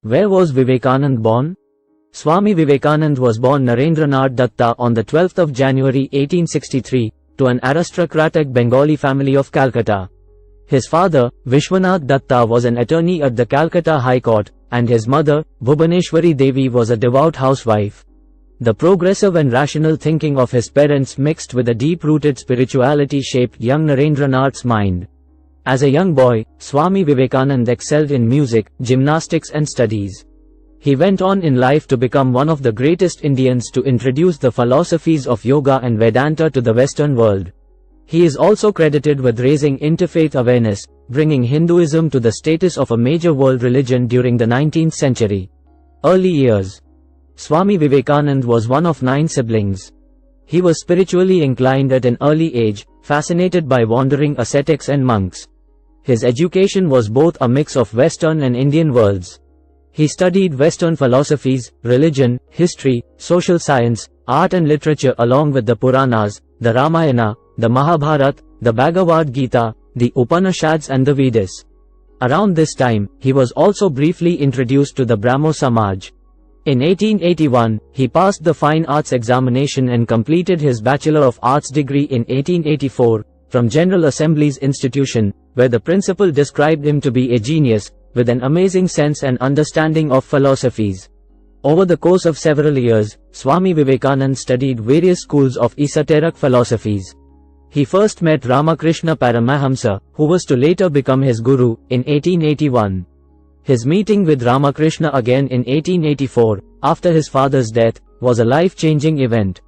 Where was Vivekanand born? Swami Vivekanand was born Narendranath Datta on the 12th of January 1863 to an aristocratic Bengali family of Calcutta. His father, Vishwanath Datta, was an attorney at the Calcutta High Court, and his mother, Bhubaneshwari Devi, was a devout housewife. The progressive and rational thinking of his parents mixed with a deep-rooted spirituality shaped young Narendranath's mind. As a young boy, Swami Vivekanand excelled in music, gymnastics and studies. He went on in life to become one of the greatest Indians to introduce the philosophies of yoga and Vedanta to the Western world. He is also credited with raising interfaith awareness, bringing Hinduism to the status of a major world religion during the 19th century. Early years. Swami Vivekanand was one of 9 siblings. He was spiritually inclined at an early age, fascinated by wandering ascetics and monks. His education was both a mix of Western and Indian worlds. He studied Western philosophies, religion, history, social science, art and literature along with the Puranas, the Ramayana, the Mahabharata, the Bhagavad Gita, the Upanishads and the Vedas. Around this time, he was also briefly introduced to the Brahmo Samaj. In 1881, he passed the Fine Arts examination and completed his Bachelor of Arts degree in 1884, from General Assembly's institution, where the principal described him to be a genius, with an amazing sense and understanding of philosophies. Over the course of several years, Swami Vivekanand studied various schools of esoteric philosophies. He first met Ramakrishna Paramahamsa, who was to later become his guru, in 1881. His meeting with Ramakrishna again in 1884, after his father's death, was a life-changing event.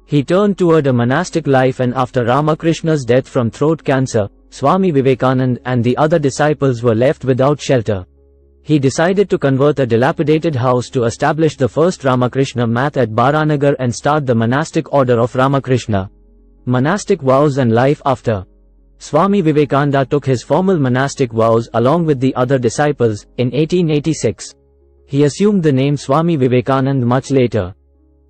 He turned toward a monastic life, and after Ramakrishna's death from throat cancer, Swami Vivekanand and the other disciples were left without shelter. He decided to convert a dilapidated house to establish the first Ramakrishna Math at Baranagar and start the monastic order of Ramakrishna. Monastic vows and life after. Swami Vivekananda took his formal monastic vows along with the other disciples, in 1886. He assumed the name Swami Vivekanand much later.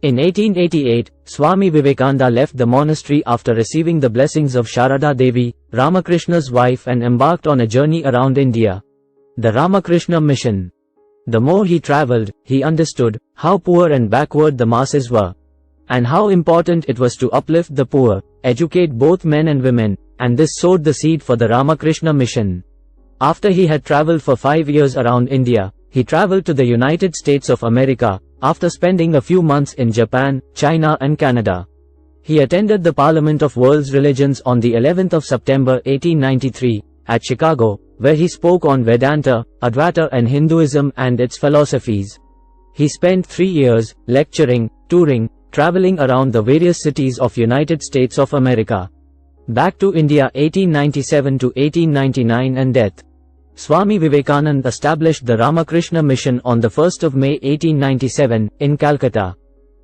In 1888, Swami Vivekananda left the monastery after receiving the blessings of Sharada Devi, Ramakrishna's wife, and embarked on a journey around India. The Ramakrishna Mission. The more he traveled, he understood how poor and backward the masses were, and how important it was to uplift the poor, educate both men and women, and this sowed the seed for the Ramakrishna Mission. After he had traveled for 5 years around India, he traveled to the United States of America, after spending a few months in Japan, China and Canada. He attended the Parliament of World's Religions on the 11th of September 1893, at Chicago, where he spoke on Vedanta, Advaita and Hinduism and its philosophies. He spent 3 years, lecturing, touring, traveling around the various cities of United States of America. Back to India 1897 to 1899 and death. Swami Vivekanand established the Ramakrishna Mission on the 1st of May 1897, in Calcutta.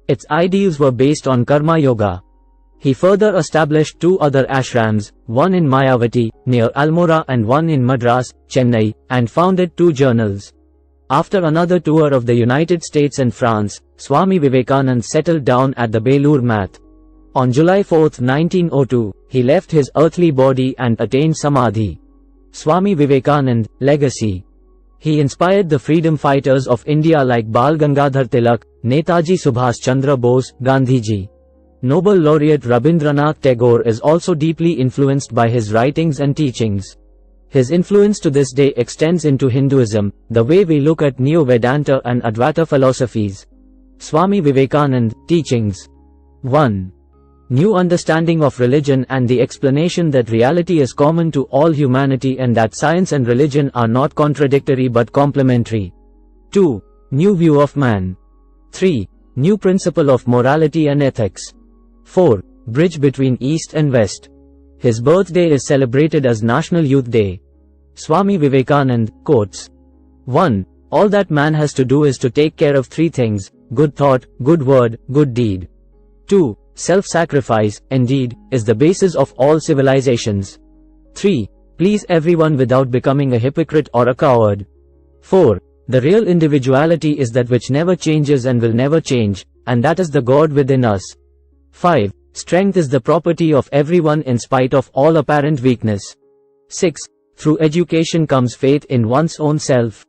Its ideals were based on Karma Yoga. He further established 2 other ashrams, one in Mayavati, near Almora, and one in Madras, Chennai, and founded 2 journals. After another tour of the United States and France, Swami Vivekanand settled down at the Belur Math. On July 4, 1902, he left his earthly body and attained Samadhi. Swami Vivekanand, legacy. He inspired the freedom fighters of India like Bal Gangadhar Tilak, Netaji Subhash Chandra Bose, Gandhiji. Nobel laureate Rabindranath Tagore is also deeply influenced by his writings and teachings. His influence to this day extends into Hinduism, the way we look at Neo-Vedanta and Advaita philosophies. Swami Vivekanand, teachings. 1. New understanding of religion and the explanation that reality is common to all humanity and that science and religion are not contradictory but complementary. 2. New view of man. 3. New principle of morality and ethics. 4. Bridge between East and West. His birthday is celebrated as National Youth Day. Swami Vivekanand, quotes. 1. All that man has to do is to take care of 3 things: good thought, good word, good deed. 2. Self-sacrifice, indeed, is the basis of all civilizations. 3. Please everyone without becoming a hypocrite or a coward. 4. The real individuality is that which never changes and will never change, and that is the God within us. 5. Strength is the property of everyone in spite of all apparent weakness. 6. Through education comes faith in one's own self.